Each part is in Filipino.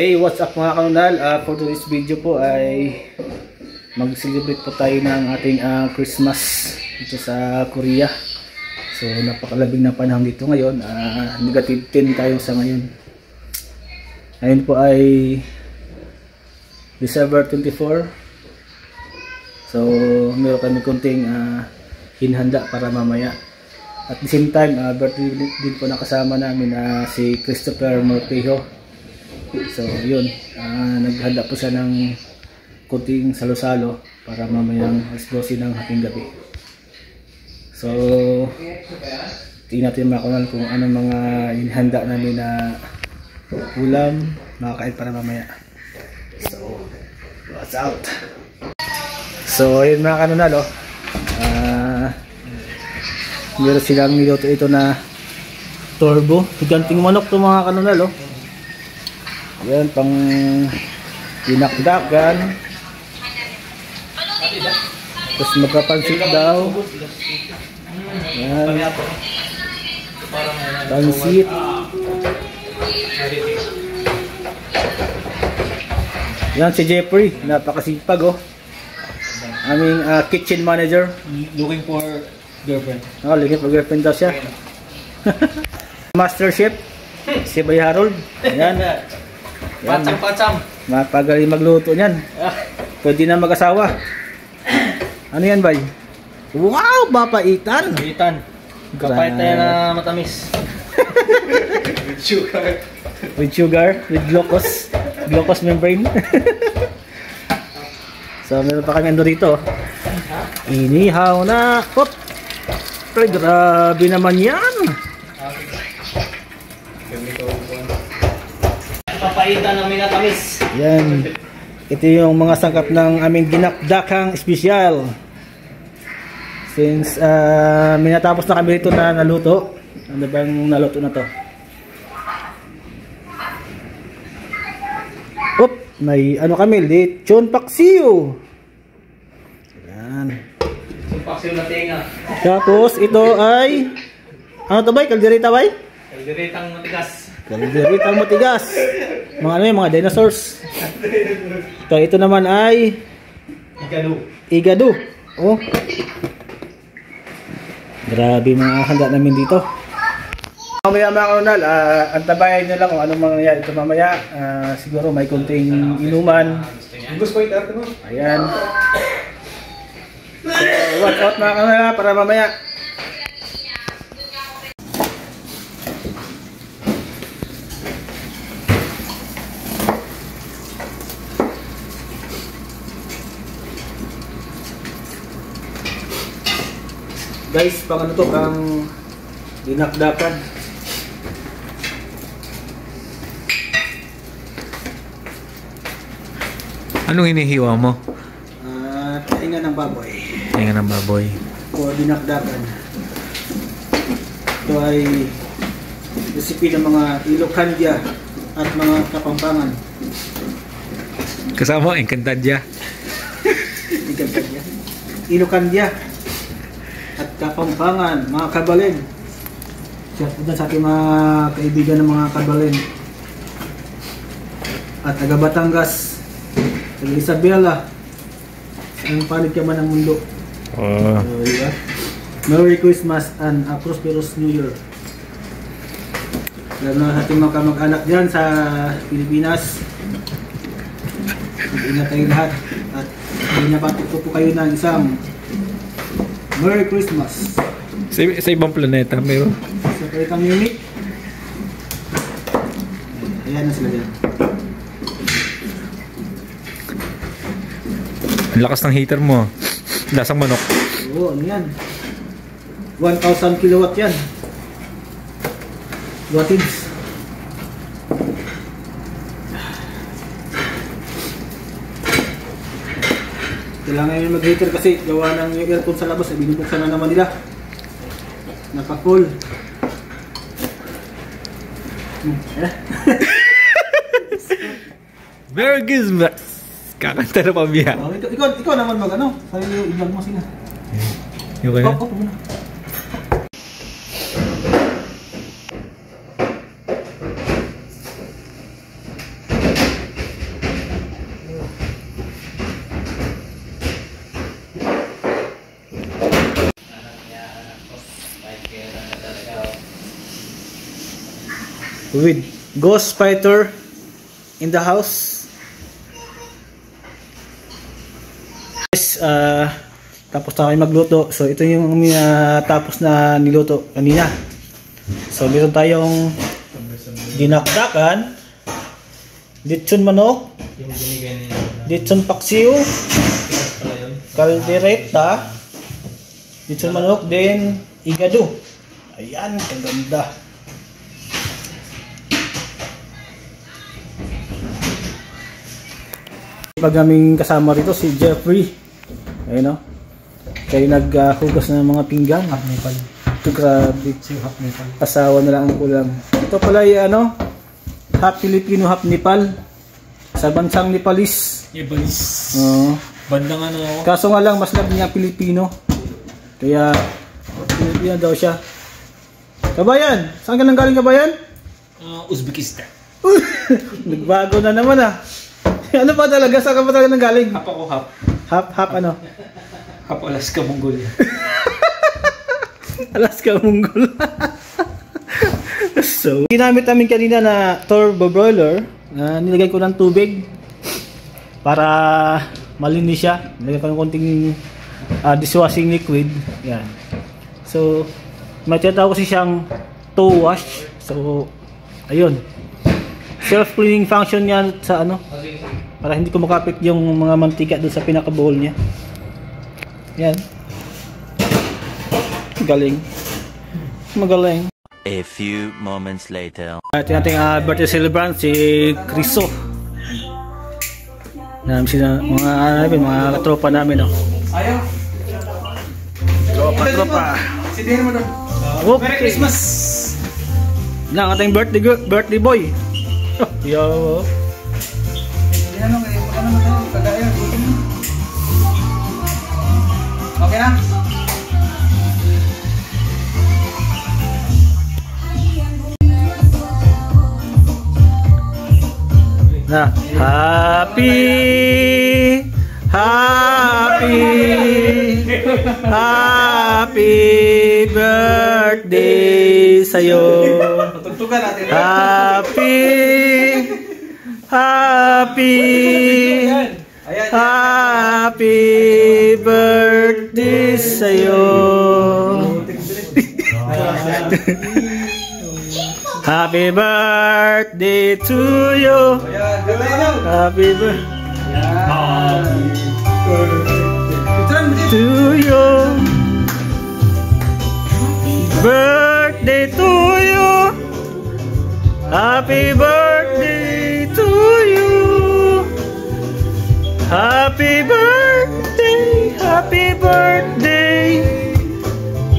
Hey, what's up mga kanunal? For today's video po ay mag-celebrate po tayo ng ating Christmas dito sa Korea. So napakalabig na panahon dito ngayon. Negative 10 tayo sa ngayon. Ngayon po ay December 24. So meron kami konting hinhanda para mamaya. At the same time, birthday din po nakasama namin si Christopher Mortejo. So yun, naghanda po siya ng kunting salo-salo para mamayang alas 12 ng hating gabi. So tingnan natin mga kung anong mga hinhanda namin na ulam makakain para mamaya. So what's out? So ayun mga kanunal, meron silang niluto ito na turbo, higanting manok to mga kanunal. Yan, pang dinakdakan. Tapos magkapansit daw. Yan, pansit. Yan si Jeffrey, napakasipag aming kitchen manager. Looking for girlfriend. Looking for girlfriend daw siya. Master Chef si Bay Harold. Yan. Pacam. Mapagaling magluto niyan. Pwede na mag-asawa. Ano yan, Bay? Wow, mapaitan. Mapaitan. Kapait tayo na matamis. With sugar. With sugar, with glucose. Glucose membrane. So, meron pa kami ando dito. Inihaw na. Hop! Ay, grabe naman yan. Papaitan namin na tamis. Yan. Ito yung mga sangkap ng aming dinakdakang espesyal. Since may natapos na kami rito na naluto. Ano bang naluto na to? Oop! May ano kami, lechon paksiw. Yan. Lechon paksiw na tinga. Tapos ito ay ano to, Bay? Kaldereta, Bay? Kalderetang matigas. Kalderetang matigas. Mga ano yung mga dinosaurs. Ito naman ay igado. Oh. Grabe mga handa namin dito. Mamaya mga kanunal, antabayan nyo lang kung anong mangyayari ito mamaya. Siguro may konting inuman. Ayan. So, watch out mga kanunal para mamaya. Guys, pang ano to, pang dinakdakan. Anong hinihiwa mo? Tainga ng baboy. Tainga ng baboy. O dinakdakan. Ito ay recipe ng mga Ilocandya at mga Kapampangan. Kasama, Encantadya. Encantadya. Ilocandya at Kapampangan, mga Kabalen. Shout out sa ating mga kaibigan ng mga Kabalen. At taga Batangas, taga Isabela, ang panig ka man ng mundo. So, diba? Merry Christmas and a prosperous New Year. Lalo na ating mga kamag-anak dyan sa Pilipinas. Mag-ingat kayo lahat. At pinapatuto po kayo ng isang Merry Christmas. Sa ibang planeta, meron? Sa Kaitang Munich. Ayan na sila dyan. Ang lakas ng heater mo. Lasang manok. Oo, ano yan? 1,000 kilowatt yan. Wattage. Kailangan yung mag-heater kasi gawa ng yung aircon sa labas ay binubuksan na naman nila. Naka-full. Merry Christmas! Kakanta na pambiya. Ikaw naman mag-ano? Sabi yung i-vlog mo sila. Yung kaya? Muna. with Ghost Fighter in the house. Yes, tapos na kayo magluto. So ito yung tapos na niluto kanina. So meron tayong dinakdakan, lechon manok, lechon paksiw, kaldereta, lechon manok, then igado. Ayan, kaganda. Pag aming kasama rito si Jeffrey, ayun o, kayo naghugas ng mga pinggan. Ito grabe, asawa na lang ang kulang. Ito pala ay ano, half Filipino, half Nepal, sa bansang Nepalese. Bandang ano ako. Kaso nga lang, mas lab niya Pilipino, kaya Pilipino daw siya. Kabayan, saan ka nang galing, Kabayan? Uzbekistan. Nagbago na naman ah. Ano pa talaga? Saan ka pa talaga nang galing? Hap ako, hap. Hap ano? Hap Alaska, Mongolia. Alaska, Mongolia. So, ginamit namin kanina na turbo broiler, nilagay ko ng tubig para malinis siya. Nilagay ko ng konting dishwashing liquid. Yan. So, may tinatawag kasi siyang toe wash. So, ayun. Self-cleaning function niya sa ano, para hindi kumakapit yung mga mantika doon sa pinaka-bowl niya. Yan. Galing. Magaling. A few moments later. Ito yung ating birthday celebrant, si Criso. Mga katropa namin. Oh. Ayaw. Tropa. Sidihin mo doon. Okay. Merry Christmas. Yan ang ating birthday boy. Yo. Ano kayo? Ano mo tayo? Kagaya. Gutom mo. Okay na? Na. Happy birthday sa'yo. Tutugtugan natin. Happy birthday sa'yo. Happy birthday to you. Happy birthday to you. Birthday to you. Happy birthday to you. Happy birthday, happy birthday,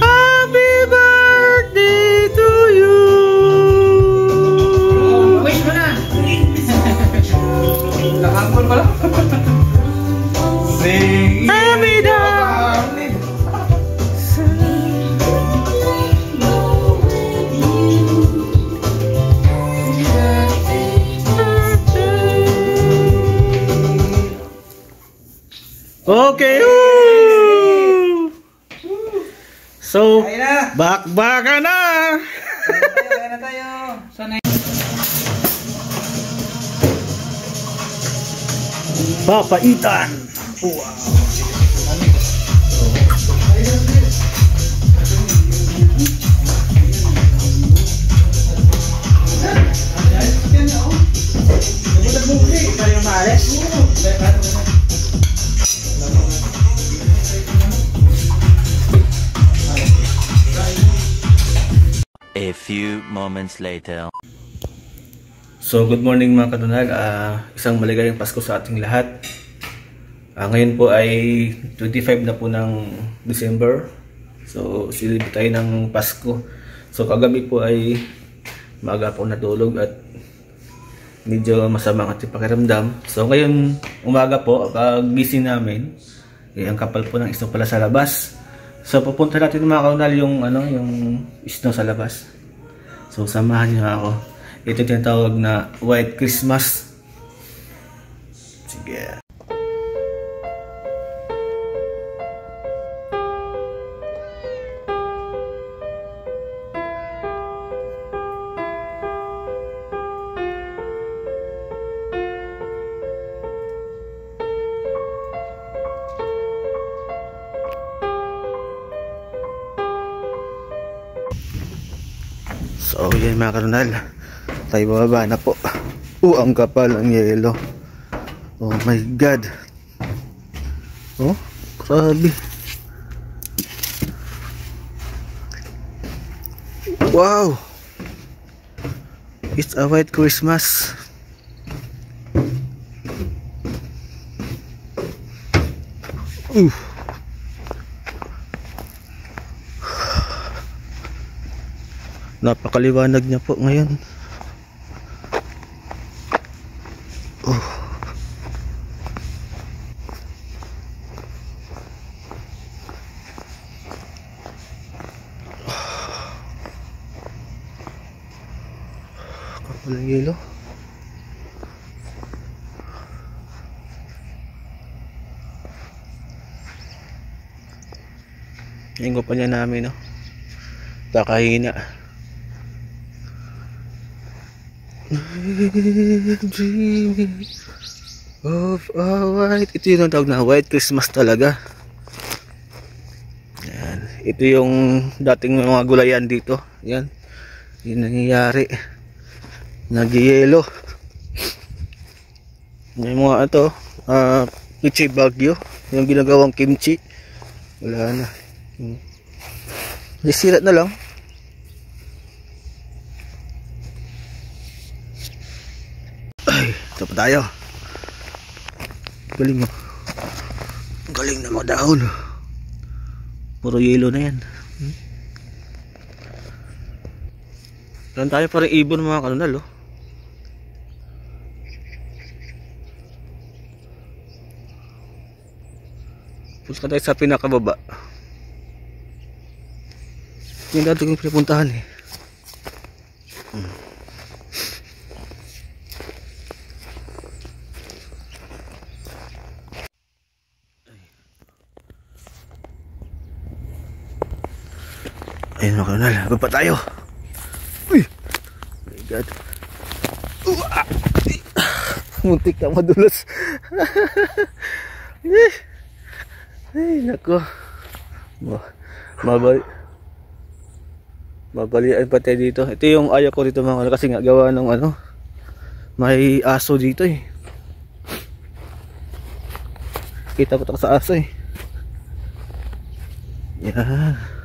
happy birthday to you. Wish mo na. Nakangkol pala. Sing. Happy birthday. Okay. Woo! So, bakbaka na. Kaya na tayo. Sana Papaitan. Wow. A few moments later. So, good morning mga katunag. Isang maligayang Pasko sa ating lahat. Ngayon po ay 25 na po ng December. So, celebrate tayo ng Pasko. So, kagabi po ay maaga po natulog at medyo masama ang ating pakiramdam. So, ngayon umaga po, pag gising namin, ang kapal po ng snow pala sa labas. So, pupunta natin mga katunag yung snow sa labas. So, samahan niyo ako. Ito tinatawag na White Christmas. Sige. So yan mga karunal, tayo bababa na po. Ang kapal ng yelo. Oh my god. Oh, grabe. Wow, it's a white Christmas. Napakaliwanag niya po ngayon. Walang yelo. Yung pa niya namin, no? Kakahina. Dreaming of a white. Ito yung tawag na white Christmas talaga. Yan. Ito yung dating mga gulayan dito. Yan. Yung nangyayari. Nagyayelo. May mga ito, kimchi bagyo, yung ginagawang kimchi. Wala na. Disirat na lang. Ay, ito pa tayo. Galing mo. Galing na mga dahon. Puro yelo na yan. Yan tayo parang ibon mga kanunal, oh. Puska tayo sa pinakababa. Yung dati kong pinapuntahan eh. Ayun mga kanal, agad pa tayo. Uy! Oh my god. Muntik na madulas. Ay, nako. Mabalian pa tayo dito. Ito yung ayaw ko dito mga kasi nga gawa ng ano. May aso dito eh. Kita ko sa aso eh. Yan.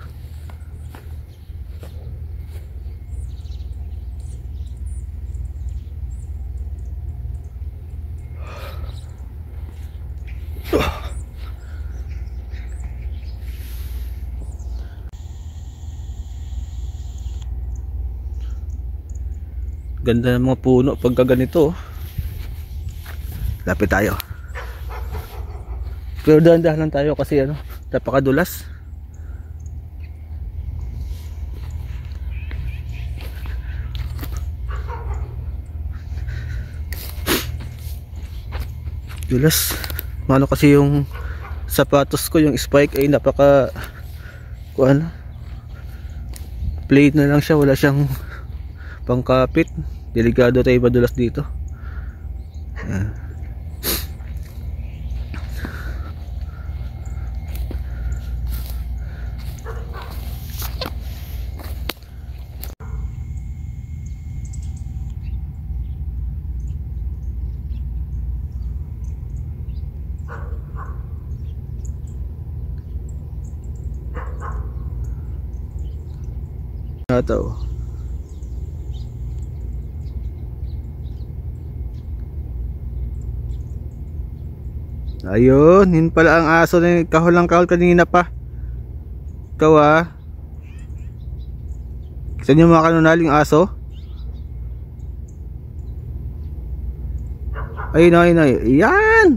Ganda ng mga puno pagka ganito. Lapit tayo. Pero dahan-dahan lang tayo kasi ano, napakadulas. Dulas. Ano kasi yung sapatos ko, yung spike ay napaka kuan. Plain na lang siya, wala siyang pangkapit. Delikado tayo madulas dito. Ayan. Ito. Ayun, yun pala ang aso na kahol lang kahol kanina pa. Ikaw ah. Kita niyo mga kanunaling aso? Ayun, ayun, ayun. Yan!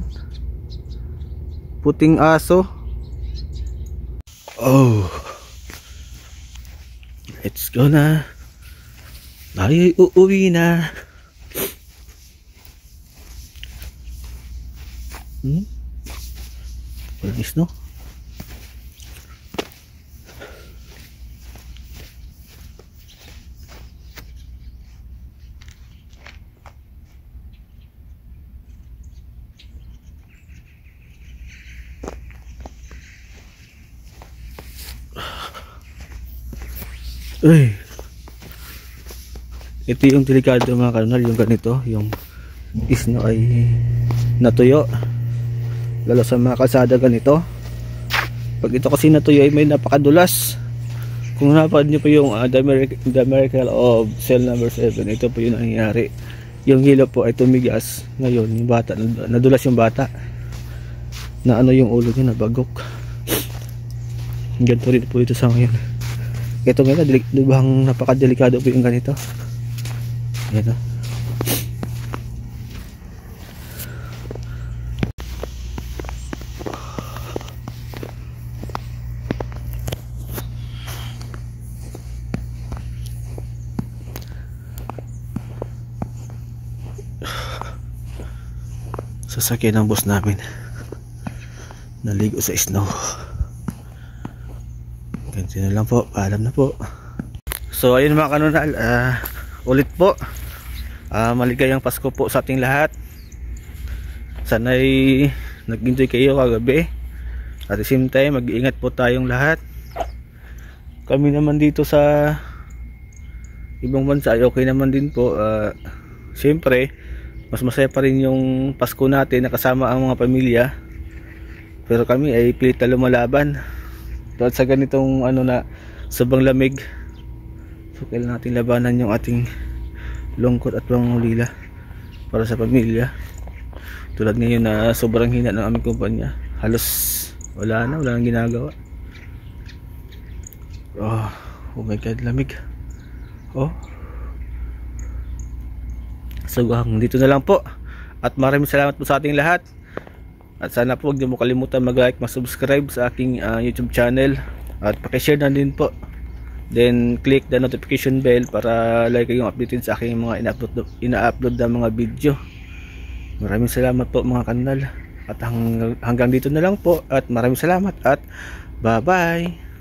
Puting aso. Oh. Let's go na. Tayo'y uuwi na. Walis no? Uy. Ito yung delikado mga kanal, yung ganito, yung isno ay natuyo, lalo sa mga kalsada ganito. Pag ito kasi natuyo ay may napakadulas. Kung napanood nyo po yung The Miracle of Cell number 7, ito po yung nangyayari. Yung hilo po ay tumigas. Ngayon yung bata, nadulas yung bata, na ano yung ulo niya, nabagok. Ganito rin po ito sa ngayon. Ito ngayon, bang napakadelikado po yung ganito. Yan o. Sasakyan ng boss namin, naligo sa snow. Ganito na lang po, paalam na po. So ayun mga kanunal, ulit po, maligayang Pasko po sa ating lahat. Sana'y nag-enjoy kayo kagabi. At the same time, mag-iingat po tayong lahat. Kami naman dito sa ibang bansa ay okay naman din po. Siyempre mas masaya pa rin yung Pasko natin nakasama ang mga pamilya, pero kami ay pilit na lumalaban dahil sa ganitong ano na sobrang lamig. So kailangan natin labanan yung ating lungkot at pangungulila para sa pamilya. Tulad ngayon na sobrang hina ng aming kumpanya, halos wala nang ginagawa. Oh my god, lamig. So dito na lang po, at maraming salamat po sa ating lahat. At sana po huwag niyo mo kalimutan mag-like, mag-subscribe sa aking YouTube channel, at paki-share na din po. Then click the notification bell para like kayong updated sa aking mga ina-upload na mga video. Maraming salamat po mga kanal, at hanggang dito na lang po, at maraming salamat at bye bye.